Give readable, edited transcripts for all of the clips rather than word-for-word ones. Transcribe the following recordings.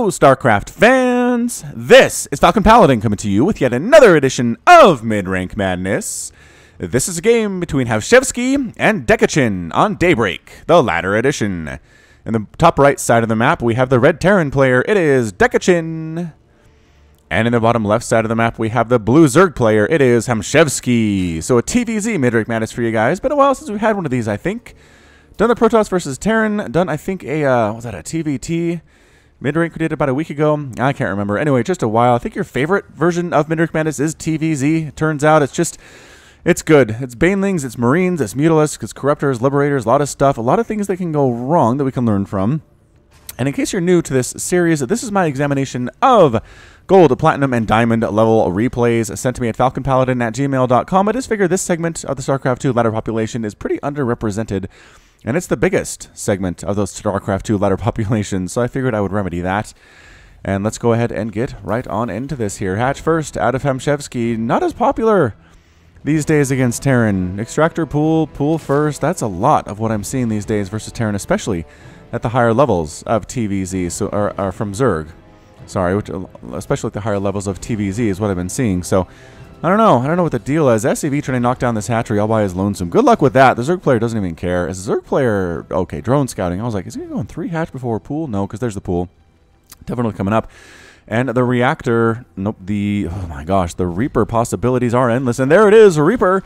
Hello, StarCraft fans! This is Falcon Paladin coming to you with yet another edition of Mid-Rank Madness. This is a game between Hamchevsky and Dekachin on Daybreak, the latter edition. In the top right side of the map, we have the red Terran player. It is Dekachin. And in the bottom left side of the map, we have the blue Zerg player. It is Hamchevsky. So a TVZ Mid-Rank Madness for you guys. Been a while since we had one of these, I think. Done the Protoss versus Terran. Done, I think, a, was that a TVT? Mid-Rank we did about a week ago. I can't remember. Anyway, just a while. I think your favorite version of Mid-Rank Madness is TVZ. Turns out it's just, it's good. It's Banelings, it's Marines, it's Mutalisks, it's Corruptors, Liberators, a lot of stuff. A lot of things that can go wrong that we can learn from. And in case you're new to this series, this is my examination of Gold, Platinum, and Diamond level replays sent to me at falconpaladin@gmail.com. I just figured this segment of the StarCraft 2 ladder population is pretty underrepresented. And it's the biggest segment of those StarCraft 2 ladder populations, so I figured I would remedy that. And let's go ahead and get right on into this here. Hatch first out of Hamchevsky. Not as popular these days against Terran. Extractor pool first. That's a lot of what I'm seeing these days versus Terran, especially at the higher levels of TVZ, so, or from Zerg. Sorry, especially at the higher levels of TVZ is what I've been seeing. So I don't know what the deal is. SCV trying to knock down this hatchery all by his lonesome. Good luck with that. The Zerg player doesn't even care. As a Zerg player, okay, drone scouting. I was like, is he going 3 hatch before pool? No, because there's the pool. Definitely coming up. And the reactor, nope, oh my gosh, the Reaper possibilities are endless. And there it is, Reaper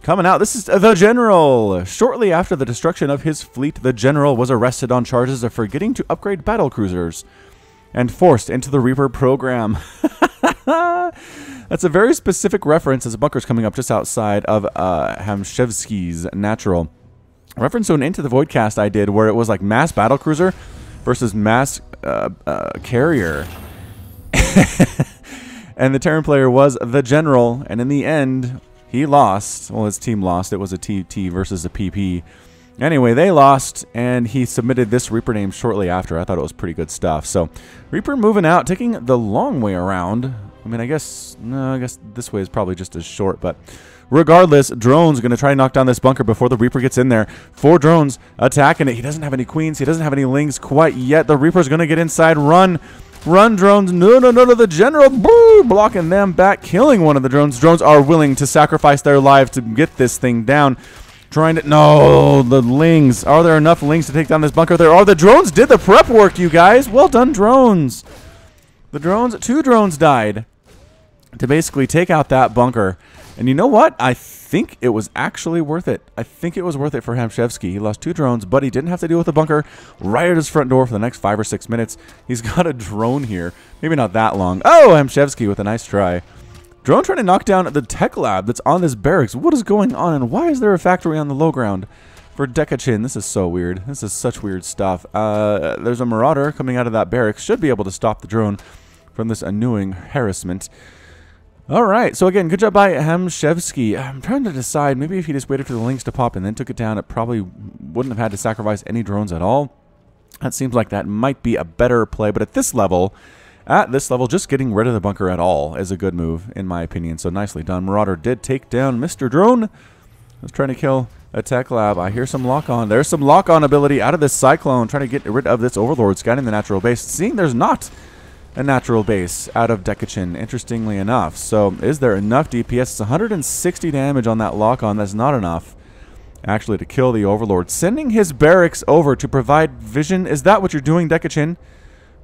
coming out. This is the General. Shortly after the destruction of his fleet, the General was arrested on charges of forgetting to upgrade battle cruisers and forced into the Reaper program. That's a very specific reference as a bunker's coming up just outside of Hamchevsky's natural. Reference to an Into the Void cast I did where it was like mass battlecruiser versus mass carrier. And the Terran player was the General, and in the end, he lost. Well, his team lost. It was a TT versus a PP. Anyway, they lost, and he submitted this Reaper name shortly after. I thought it was pretty good stuff. So, Reaper moving out, taking the long way around. I mean, I guess this way is probably just as short, but regardless, drone's going to try to knock down this bunker before the Reaper gets in there. 4 drones attacking it. He doesn't have any queens. He doesn't have any lings quite yet. The Reaper's going to get inside. Run, drones. No, the General. Boo, blocking them back, killing one of the drones. Drones are willing to sacrifice their lives to get this thing down. Trying to, no, the lings. Are there enough lings to take down this bunker? There are. The drones did the prep work, you guys. Well done, drones. The drones, 2 drones died to basically take out that bunker. And you know what? I think it was actually worth it. I think it was worth it for Hamchevsky. He lost 2 drones, but he didn't have to deal with the bunker right at his front door for the next 5 or 6 minutes. He's got a drone here. Maybe not that long. Oh, Hamchevsky with a nice try. Drone trying to knock down the tech lab that's on this barracks. What is going on? And why is there a factory on the low ground for Dekachin? This is so weird. This is such weird stuff. There's a Marauder coming out of that barracks. Should be able to stop the drone from this annoying harassment. All right. So again, good job by Hamchevsky. I'm trying to decide. Maybe if he just waited for the links to pop and then took it down, it probably wouldn't have had to sacrifice any drones at all. That seems like that might be a better play. But at this level, just getting rid of the bunker at all is a good move, in my opinion. So nicely done. Marauder did take down Mr. Drone. I was trying to kill a tech lab. I hear some lock-on. There's some lock-on ability out of this Cyclone, trying to get rid of this Overlord, scouting the natural base. Seeing there's not a natural base out of Dekachin, interestingly enough. So is there enough DPS? It's 160 damage on that lock-on. That's not enough, actually, to kill the Overlord. Sending his barracks over to provide vision. Is that what you're doing, Dekachin?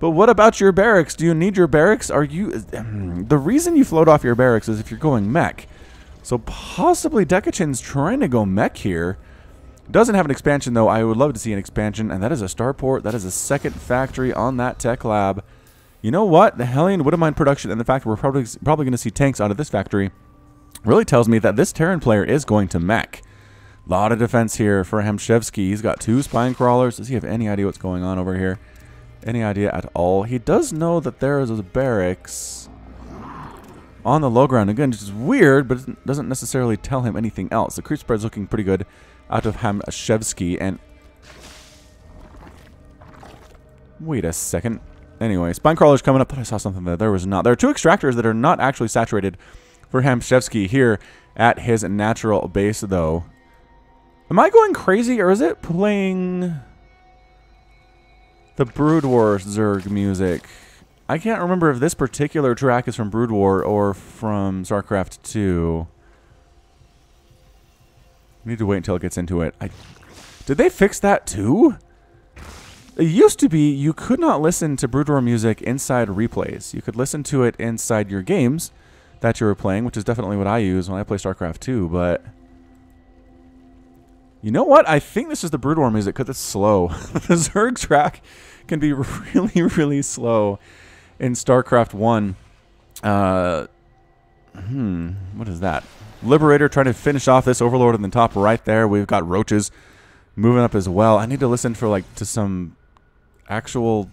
But what about your barracks? Do you need your barracks? Are you... the reason you float off your barracks is if you're going mech. So possibly Dekachin's trying to go mech here. Doesn't have an expansion, though. I would love to see an expansion. And that is a starport. That is a second factory on that tech lab. You know what? The Hellion Widowmine production and the fact we're probably going to see tanks out of this factory really tells me that this Terran player is going to mech. A lot of defense here for Hamchevsky. He's got 2 spine crawlers. Does he have any idea what's going on over here? Any idea at all? He does know that there is a barracks on the low ground. Again, which is weird, but it doesn't necessarily tell him anything else. The creep spread's looking pretty good out of Hamchevsky. And wait a second. Anyway, spine crawler's coming up. Thought I saw something there. There was not. There are 2 extractors that are not actually saturated for Hamchevsky here at his natural base, though. Am I going crazy, or is it playing the Brood Wars Zerg music? I can't remember if this particular track is from Brood War or from StarCraft 2. I need to wait until it gets into it. Did they fix that too? It used to be you could not listen to Brood War music inside replays. You could listen to it inside your games that you were playing, which is definitely what I use when I play StarCraft 2, but... You know what? I think this is the Brood War music because it's slow. The Zerg track can be really, really slow in StarCraft 1. What is that? Liberator trying to finish off this Overlord in the top right there. We've got Roaches moving up as well. I need to listen for to some actual,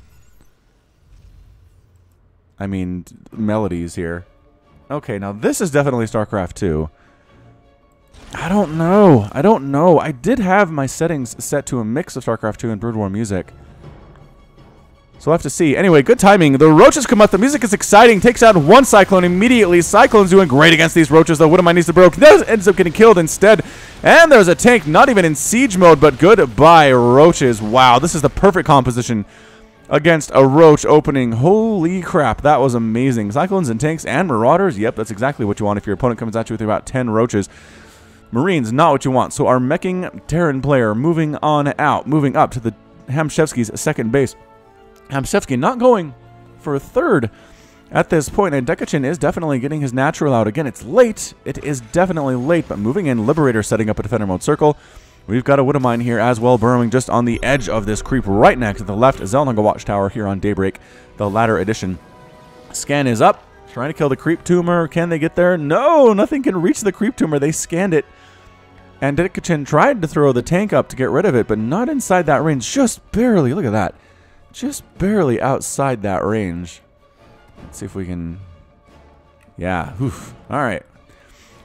melodies here. Okay, now this is definitely StarCraft 2. I don't know. I did have my settings set to a mix of StarCraft 2 and Brood War music. So we'll have to see. Anyway, good timing. The Roaches come up. The music is exciting. Takes out one Cyclone immediately. Cyclone's doing great against these Roaches, though. Widowmine needs to broke. Ends up getting killed instead. And there's a tank, not even in siege mode, but goodbye, Roaches. Wow, this is the perfect composition against a Roach opening. Holy crap, that was amazing. Cyclones and tanks and Marauders. Yep, that's exactly what you want if your opponent comes at you with about 10 Roaches. Marines, not what you want. So our meching Terran player moving on out, moving up to the Hamchevsky's second base. Hamchevsky not going for a third at this point, and Dekachin is definitely getting his natural out. Again, it's late. It is definitely late, but moving in. Liberator setting up a defender mode circle. We've got a Widowmine here as well, burrowing just on the edge of this creep right next to the left. Zelnaga Watchtower here on Daybreak, the latter edition. Scan is up. Trying to kill the creep tumor. Can they get there? No, nothing can reach the creep tumor. They scanned it. And Dekachin tried to throw the tank up to get rid of it, but not inside that range. Just barely. Look at that. Just barely outside that range. Let's see if we can... Yeah. Oof. All right.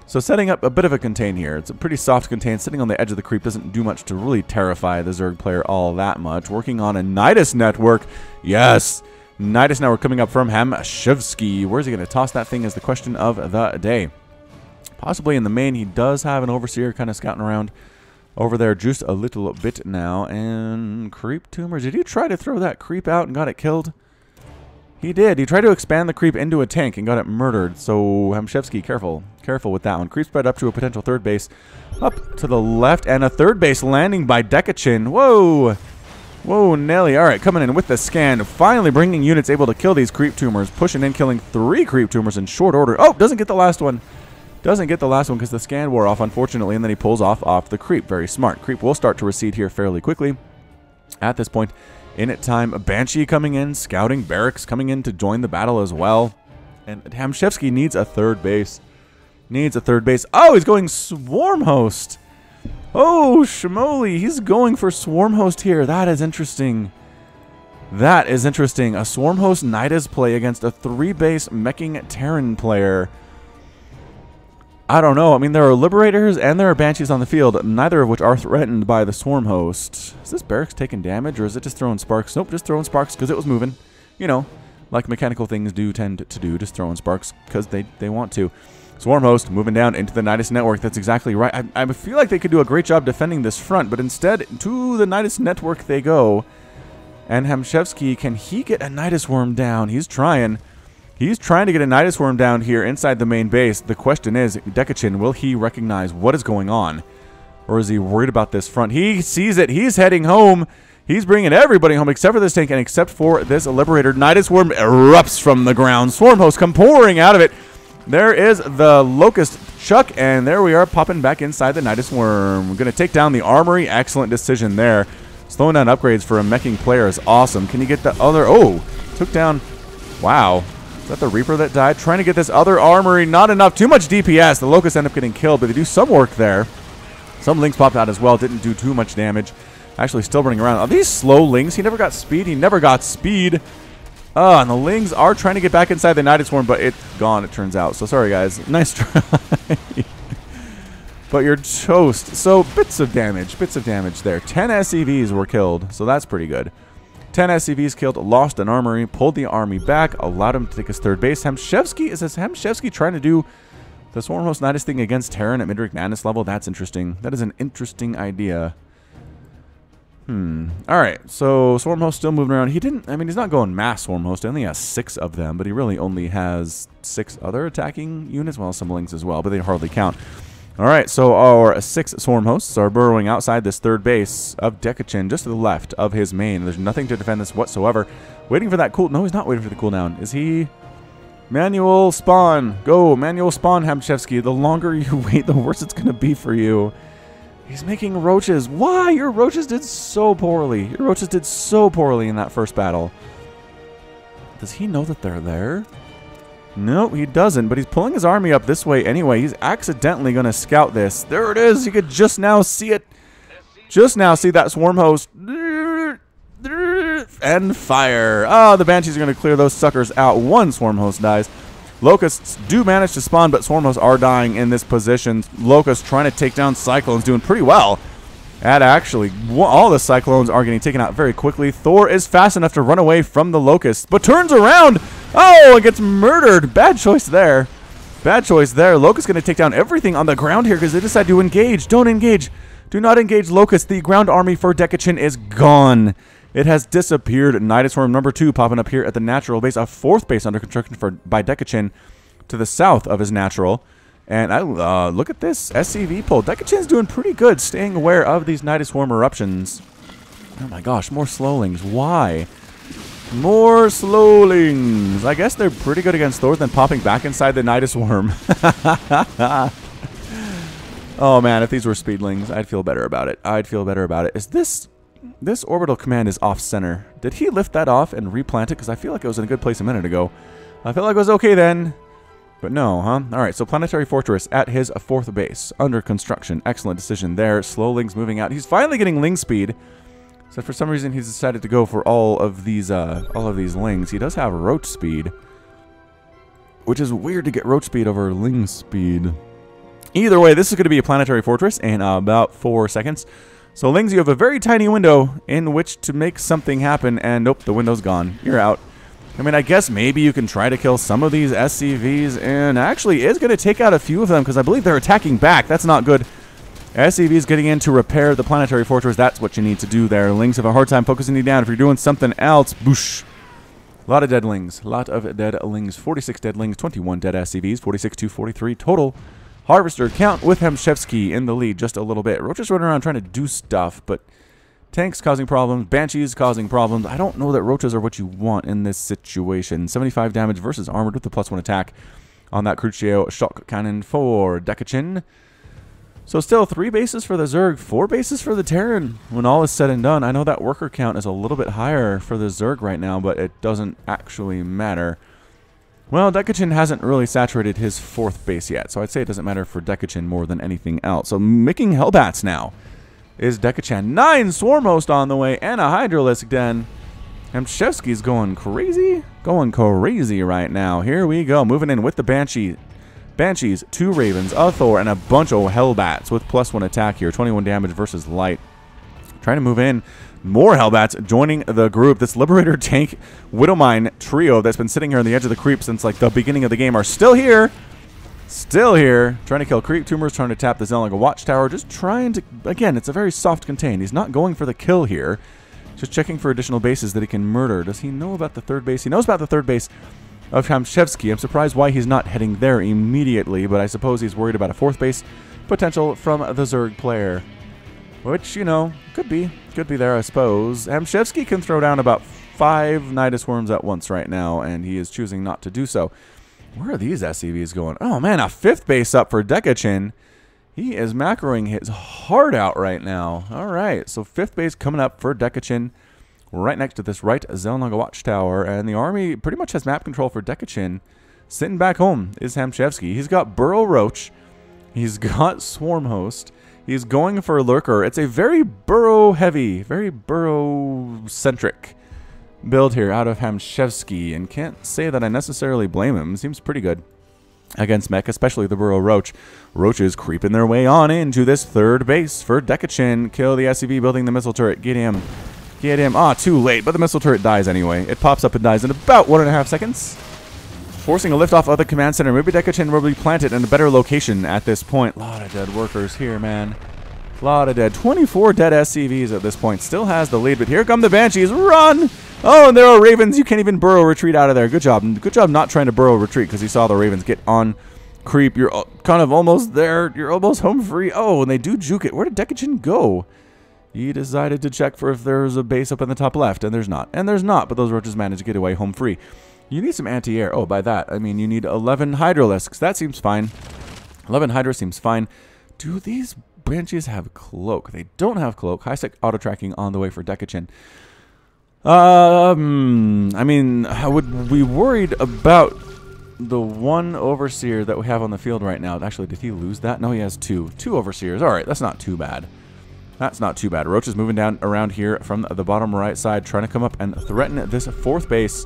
So setting up a bit of a contain here. It's a pretty soft contain. Sitting on the edge of the creep doesn't do much to really terrify the Zerg player all that much. Working on a Nidus network. Yes. Nidus network coming up from Hamchevsky. Where's he going to toss that thing is the question of the day. Possibly in the main. He does have an Overseer kind of scouting around over there just a little bit now. And creep tumor. Did he try to throw that creep out and got it killed? He did. He tried to expand the creep into a tank and got it murdered. So Hamchevsky, careful. Careful with that one. Creep spread up to a potential third base. Up to the left. And a third base landing by Dekachin. Whoa. Whoa, Nelly. All right, coming in with the scan. Finally bringing units able to kill these creep tumors. Pushing in, killing 3 creep tumors in short order. Oh, doesn't get the last one. Doesn't get the last one because the scan wore off, unfortunately, and then he pulls off the creep. Very smart. Creep will start to recede here fairly quickly. At this point, in it time, a Banshee coming in, scouting, Barracks coming in to join the battle as well. And Hamchevsky needs a third base. Needs a third base. Oh, he's going Swarm Host. Oh, Shimoli, he's going for Swarm Host here. That is interesting. That is interesting. A Swarm Host Nidus play against a 3-base meching Terran player. I don't know. I mean, there are Liberators and there are Banshees on the field, neither of which are threatened by the Swarm Host. Is this Barracks taking damage, or is it just throwing sparks? Nope, just throwing sparks because it was moving. You know, like mechanical things do tend to do, just throwing sparks because they want to. Swarm Host moving down into the Nidus network. That's exactly right. I feel like they could do a great job defending this front, but instead, to the Nidus network they go. And Hamchevsky, can he get a Nidus Worm down? He's trying. He's trying to get a Nidus Worm down here inside the main base. The question is, Dekachin, will he recognize what is going on? Or is he worried about this front? He sees it. He's heading home. He's bringing everybody home except for this tank and except for this Liberator. Nidus Worm erupts from the ground. Swarm Host come pouring out of it. There is the Locust Chuck, and there we are popping back inside the Nidus Worm. We're going to take down the Armory. Excellent decision there. Slowing down upgrades for a meching player is awesome. Can you get the other... Oh, took down... Wow. Is that the Reaper that died? Trying to get this other Armory. Not enough. Too much DPS. The Locusts end up getting killed, but they do some work there. Some Lynx popped out as well. Didn't do too much damage. Actually still running around. Are these slow Lynx? He never got speed. He never got speed. And the Lings are trying to get back inside the Nidus Worm, but it's gone, it turns out. So sorry, guys. Nice try. But you're toast. So bits of damage there. 10 SCVs were killed, so that's pretty good. 10 SCVs killed, lost an armory, pulled the army back, allowed him to take his third base. Hamchevsky, is this Hamchevsky trying to do the Swarm Host Nidus thing against Terran at MidRank Madness level? That's interesting. That is an interesting idea. All right, so Swarm Host still moving around. He didn't, I mean, he's not going mass Swarm Host. He only has 6 of them, but he really only has 6 other attacking units. Well, some Lings as well, but they hardly count. All right, so our 6 Swarm Hosts are burrowing outside this third base of Dekachin, just to the left of his main. There's nothing to defend this whatsoever. Waiting for that cool... No, he's not waiting for the cooldown. Is he... Manual spawn. Go, manual spawn, Hamchevsky. The longer you wait, the worse it's going to be for you. He's making roaches. Why? Your roaches did so poorly. Your roaches did so poorly in that first battle. Does he know that they're there? No, he doesn't, but he's pulling his army up this way anyway. He's accidentally going to scout this. There it is. You could just now see it. Just now see that Swarm Host. And fire. Oh, the Banshees are going to clear those suckers out. One Swarm Host dies. Locusts do manage to spawn, but Swarm Hosts are dying in this position. Locusts trying to take down Cyclones, doing pretty well. And actually, all the Cyclones are getting taken out very quickly. Thor is fast enough to run away from the Locusts, but turns around. Oh, and gets murdered. Bad choice there. Bad choice there. Locust's going to take down everything on the ground here because they decide to engage. Don't engage. Do not engage Locust. The ground army for Dekachin is gone. It has disappeared. Nidus Swarm number 2 popping up here at the natural base. A 4th base under construction by Dekachin to the south of his natural. And look at this SCV pull. Dekachin's doing pretty good staying aware of these Nidus Swarm eruptions. Oh my gosh, more Slowlings. Why? More Slowlings. I guess they're pretty good against Thor than popping back inside the Nidus Worm. Oh man, if these were Speedlings, I'd feel better about it. I'd feel better about it. Is this orbital command is off center. Did he lift that off and replant it? Because I feel like it was in a good place a minute ago. I feel like it was okay then. But no, huh? Alright, so Planetary Fortress at his 4th base. Under construction. Excellent decision there. Slowlings moving out. He's finally getting Ling speed. So for some reason he's decided to go for all of these Lings. He does have Roach speed. Which is weird to get Roach speed over Ling speed. Either way, this is going to be a Planetary Fortress in about 4 seconds. So Lings, you have a very tiny window in which to make something happen, and nope, the window's gone. You're out. I mean, I guess maybe you can try to kill some of these SCVs, and actually is going to take out a few of them, because I believe they're attacking back. That's not good. SCVs getting in to repair the Planetary Fortress. That's what you need to do there. Lings have a hard time focusing you down. If you're doing something else, boosh. A lot of dead Lings. A lot of dead Lings. 46 dead Lings, 21 dead SCVs, 46 to 43 total. Harvester count with Hamchevsky in the lead just a little bit. Roaches running around trying to do stuff, but tanks causing problems, Banshees causing problems. I don't know that Roaches are what you want in this situation. 75 damage versus armored with the +1 attack on that Crucio shock cannon for Dekachin. So still 3 bases for the Zerg, 4 bases for the Terran when all is said and done. I know that worker count is a little bit higher for the Zerg right now, but it doesn't actually matter. Well, Dekachin hasn't really saturated his 4th base yet, so I'd say it doesn't matter for Dekachin more than anything else. So making Hellbats now is Dekachin. 9 Swarm Host on the way and a Hydralisk Den. Hamchevsky's going crazy. Going crazy right now. Here we go. Moving in with the Banshees, 2 Ravens, a Thor, and a bunch of Hellbats with +1 attack here. 21 damage versus light. Trying to move in. More Hellbats joining the group. This Liberator Tank Widowmine trio that's been sitting here on the edge of the creep since like the beginning of the game are still here. Still here. Trying to kill creep tumors, trying to tap the Zelnaga Watchtower. Just trying to, again, it's a very soft contain. He's not going for the kill here. Just checking for additional bases that he can murder. Does he know about the 3rd base? He knows about the 3rd base of Hamchevsky. I'm surprised why he's not heading there immediately, but I suppose he's worried about a 4th base potential from the Zerg player. Which, you know, could be there, I suppose. Hamchevsky can throw down about 5 Nidus Worms at once right now, and he is choosing not to do so. Where are these SCVs going? Oh, man, a 5th base up for Dekachin. He is macroing his heart out right now. All right, so 5th base coming up for Dekachin. Right next to this right Zelnaga Watchtower, and the army pretty much has map control for Dekachin. Sitting back home is Hamchevsky. He's got Burrow Roach. He's got Swarm Host. He's going for Lurker. It's a very burrow-heavy, very burrow-centric build here out of Hamchevsky, and can't say that I necessarily blame him. Seems pretty good against mech, especially the Burrow Roach. Roaches creeping their way on into this 3rd base for Dekachin. Kill the SCV building the missile turret. Get him. Get him. Ah, too late, but the missile turret dies anyway. It pops up and dies in about 1.5 seconds. Forcing a liftoff of the command center. Maybe Dekachin will be planted in a better location at this point. A lot of dead workers here, man. A lot of dead. 24 dead SCVs at this point. Still has the lead, but here come the Banshees. Run! Oh, and there are Ravens. You can't even burrow retreat out of there. Good job. Good job not trying to burrow retreat because you saw the Ravens get on creep. You're kind of almost there. You're almost home free. Oh, and they do juke it. Where did Dekachin go? He decided to check for if there's a base up in the top left, and there's not. And there's not, but those roaches managed to get away home free. You need some anti-air. Oh, by that, I mean you need 11 Hydralisks. That seems fine. 11 Hydra seems fine. Do these Banshees have Cloak? They don't have Cloak. High-sec auto-tracking on the way for Dekachin. I mean, I would be worried about the one Overseer that we have on the field right now. Actually, did he lose that? No, he has two. Two Overseers. All right, that's not too bad. That's not too bad. Roach is moving down around here from the bottom right side, trying to come up and threaten this fourth base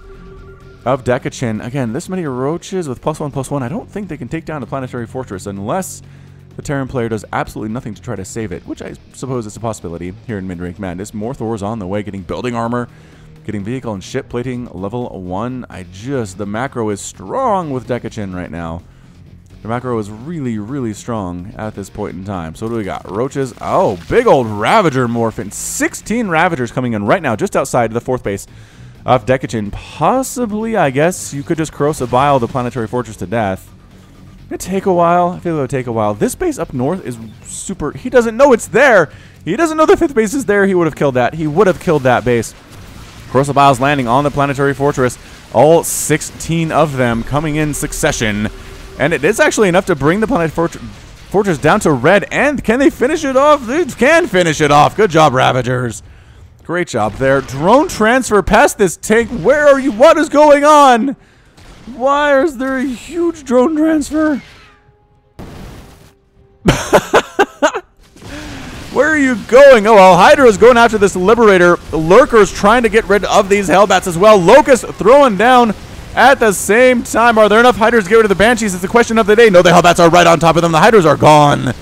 of Dekachin. Again, this many Roaches with +1/+1. I don't think they can take down the Planetary Fortress unless the Terran player does absolutely nothing to try to save it, which I suppose is a possibility here in Mid-Rank Madness. More Thors on the way, getting building armor, getting vehicle and ship plating level 1. The macro is strong with Dekachin right now. The macro is really, really strong at this point in time. So what do we got? Roaches. Oh, big old Ravager morphin. 16 Ravagers coming in right now, just outside the fourth base of Dekachin. Possibly, I guess, you could just corrosive bile the Planetary Fortress to death. It'd take a while. I feel it would take a while. This base up north is super... He doesn't know it's there. He doesn't know the fifth base is there. He would have killed that. He would have killed that base. Corrosive bile's landing on the Planetary Fortress. All 16 of them coming in succession. And it is actually enough to bring the Planetary Fortress down to red. And can they finish it off? They can finish it off. Good job, Ravagers. Great job there. Drone transfer past this tank. Where are you? What is going on? Why is there a huge drone transfer? Where are you going? Oh, well, Hydra is going after this Liberator. Lurker's trying to get rid of these Hellbats as well. Locust throwing down at the same time. Are there enough Hydras to get rid of the Banshees? It's the question of the day. No, the Hellbats are right on top of them. The Hydras are gone.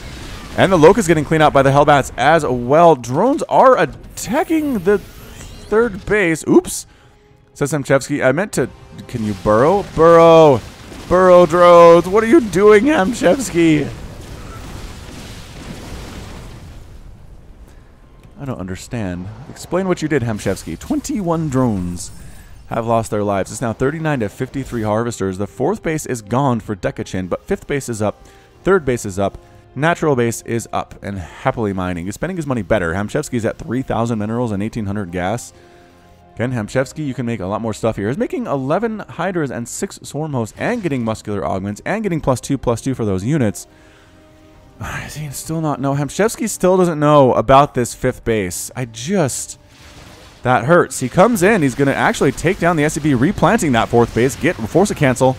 And the Locust getting cleaned out by the Hellbats as well. Drones are attacking the third base. Oops. Says Hamchevsky. I meant to... Can you burrow? Burrow. Burrow drones. What are you doing, Hamchevsky? I don't understand. Explain what you did, Hamchevsky. 21 drones have lost their lives. It's now 39 to 53 Harvesters. The fourth base is gone for Dekachin, but fifth base is up. Third base is up. Natural base is up and happily mining. He's spending his money better. Hamchevsky's at 3,000 minerals and 1,800 gas. Again, Hamchevsky, you can make a lot more stuff here. He's making 11 Hydras and 6 Swarm Hosts and getting muscular augments and getting +2/+2 for those units. Does he still not know? Hamchevsky still doesn't know about this fifth base. That hurts. He comes in. He's going to actually take down the SCV, replanting that fourth base. Force a cancel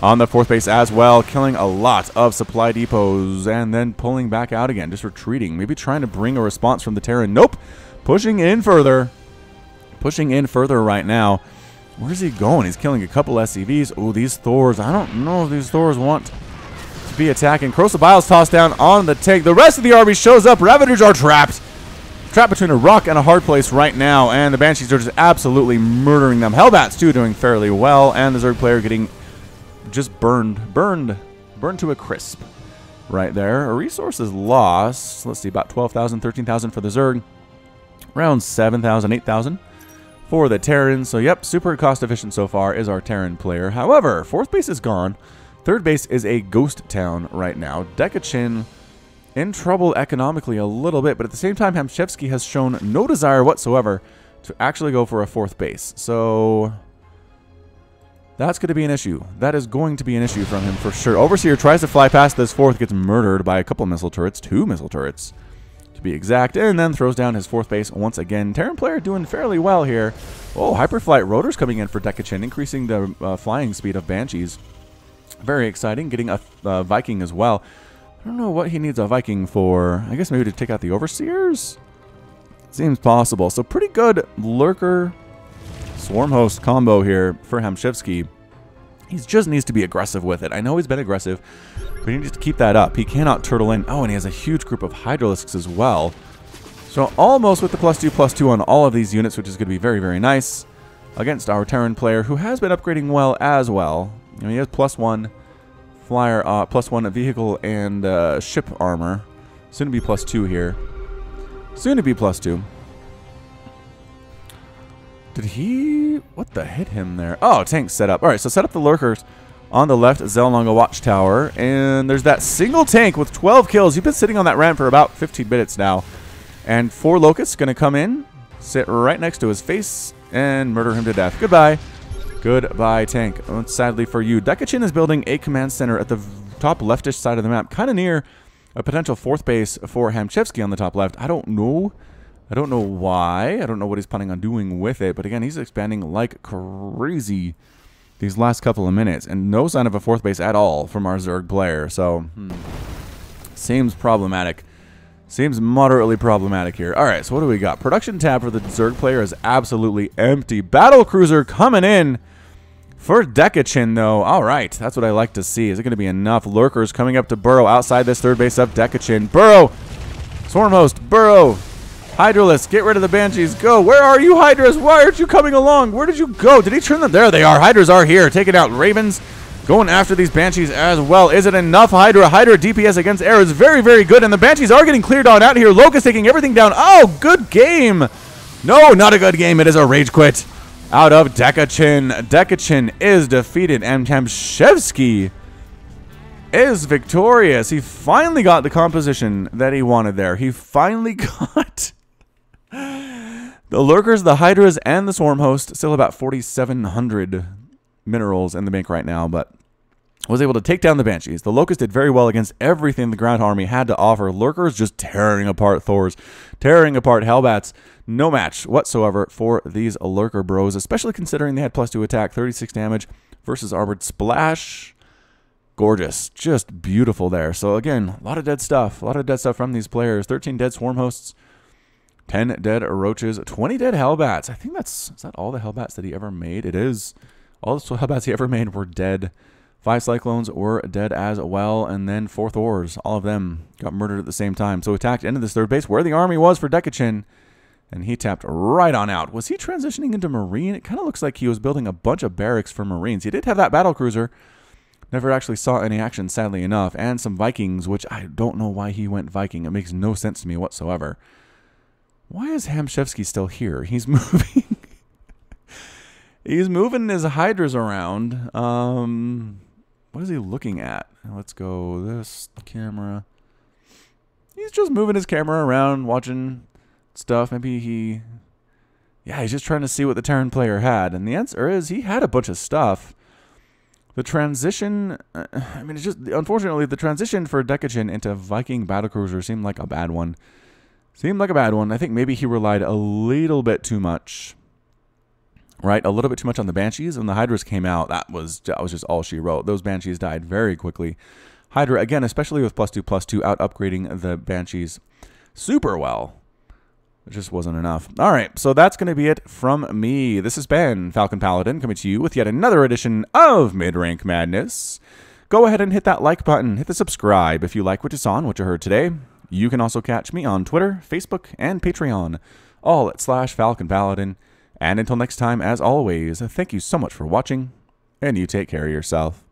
on the fourth base as well, killing a lot of supply depots and then pulling back out again, just retreating. Maybe trying to bring a response from the Terran. Nope. Pushing in further. Pushing in further right now. Where's he going? He's killing a couple SCVs. Oh, these Thors. I don't know if these Thors want to be attacking. Corrosive bile's tossed down on the tank. The rest of the army shows up. Ravagers are trapped. Trapped between a rock and a hard place right now. And the Banshees are just absolutely murdering them. Hellbats, too, doing fairly well. And the Zerg player getting just burned to a crisp right there. A resource is lost. Let's see, about 12,000, 13,000 for the Zerg. Around 7,000, 8,000. For the Terrans. So, yep, super cost efficient so far is our Terran player. However, fourth base is gone. Third base is a ghost town right now. Dekachin in trouble economically a little bit, but at the same time, Hamchevsky has shown no desire whatsoever to actually go for a fourth base. So, that's going to be an issue. That is going to be an issue from him for sure. Overseer tries to fly past this fourth, gets murdered by a couple missile turrets, 2 missile turrets. To be exact, and then throws down his fourth base once again. Terran player doing fairly well here. Oh, Hyperflight Rotors coming in for Dekachin, increasing the flying speed of Banshees. Very exciting. Getting a Viking as well. I don't know what he needs a Viking for. I guess maybe to take out the Overseers? Seems possible. So pretty good Lurker Swarm Host combo here for Hamchevsky. He just needs to be aggressive with it. I know he's been aggressive, but he needs to keep that up. He cannot turtle in. Oh, and he has a huge group of Hydralisks as well. So almost with the +2/+2 on all of these units, which is going to be very, very nice against our Terran player, who has been upgrading well as well. You know, he has +1 flyer, +1 vehicle and ship armor. Soon to be +2 here. Soon to be +2. Did he... What the hit him there? Oh, tank set up. All right, so set up the lurkers on the left Zelnonga watchtower. And there's that single tank with 12 kills. He's been sitting on that ramp for about 15 minutes now. And 4 locusts going to come in, sit right next to his face, and murder him to death. Goodbye. Goodbye, tank. Sadly for you, Dekachin is building a command center at the top leftish side of the map, kind of near a potential 4th base for Hamchevsky on the top left. I don't know. I don't know why. I don't know what he's planning on doing with it. But again, he's expanding like crazy these last couple of minutes. And no sign of a 4th base at all from our Zerg player. So, seems problematic. Seems moderately problematic here. All right, so what do we got? Production tab for the Zerg player is absolutely empty. Battle cruiser coming in for Dekachin, though. All right, that's what I like to see. Is it going to be enough lurkers coming up to burrow outside this 3rd base of Dekachin? Burrow! Swarm host, burrow! Hydralisk, get rid of the Banshees. Go. Where are you, Hydras? Why aren't you coming along? Where did you go? Did he turn them? There they are. Hydras are here. Taking out Ravens. Going after these Banshees as well. Is it enough? Hydra DPS against air is very, very good. And the Banshees are getting cleared on out here. Locust taking everything down. Oh, good game. No, not a good game. It is a rage quit out of Dekachin. Dekachin is defeated. And Hamchevsky is victorious. He finally got the composition that he wanted there. He finally got... The lurkers, the hydras, and the swarm host. Still about 4,700 minerals in the bank right now, but was able to take down the Banshees. The Locust did very well against everything the ground army had to offer. Lurkers just tearing apart Thors, tearing apart Hellbats. No match whatsoever for these Lurker bros, especially considering they had +2 attack, 36 damage versus Armored Splash. Gorgeous. Just beautiful there. So again, a lot of dead stuff. A lot of dead stuff from these players. 13 dead swarm hosts. 10 dead roaches, 20 dead Hellbats. I think is that all the Hellbats that he ever made? It is. All the Hellbats he ever made were dead. 5 Cyclones were dead as well, and then 4 Thors. All of them got murdered at the same time. So attacked into this 3rd base where the army was for Dekachin, and he tapped right on out. Was he transitioning into Marine? It kind of looks like he was building a bunch of barracks for Marines. He did have that battle cruiser. Never actually saw any action, sadly enough, and some Vikings, which I don't know why he went Viking. It makes no sense to me whatsoever. Why is Hamchevsky still here? He's moving. He's moving his hydras around. What is he looking at? Let's go this camera. He's just moving his camera around, watching stuff. Maybe he... Yeah, he's just trying to see what the Terran player had. And the answer is he had a bunch of stuff. The transition... I mean, it's just... Unfortunately, the transition for Dekachin into Viking battlecruiser seemed like a bad one. Seemed like a bad one. I think maybe he relied a little bit too much, right? A little bit too much on the Banshees. When the Hydras came out, that was just all she wrote. Those Banshees died very quickly. Hydra, again, especially with +2/+2, out upgrading the Banshees super well. It just wasn't enough. All right, so that's going to be it from me. This has been Falcon Paladin coming to you with yet another edition of Mid-Rank Madness. Go ahead and hit that like button. Hit the subscribe if you like what you saw and what you heard today. You can also catch me on Twitter, Facebook, and Patreon, all at /Falcon Paladin. And until next time, as always, thank you so much for watching, and you take care of yourself.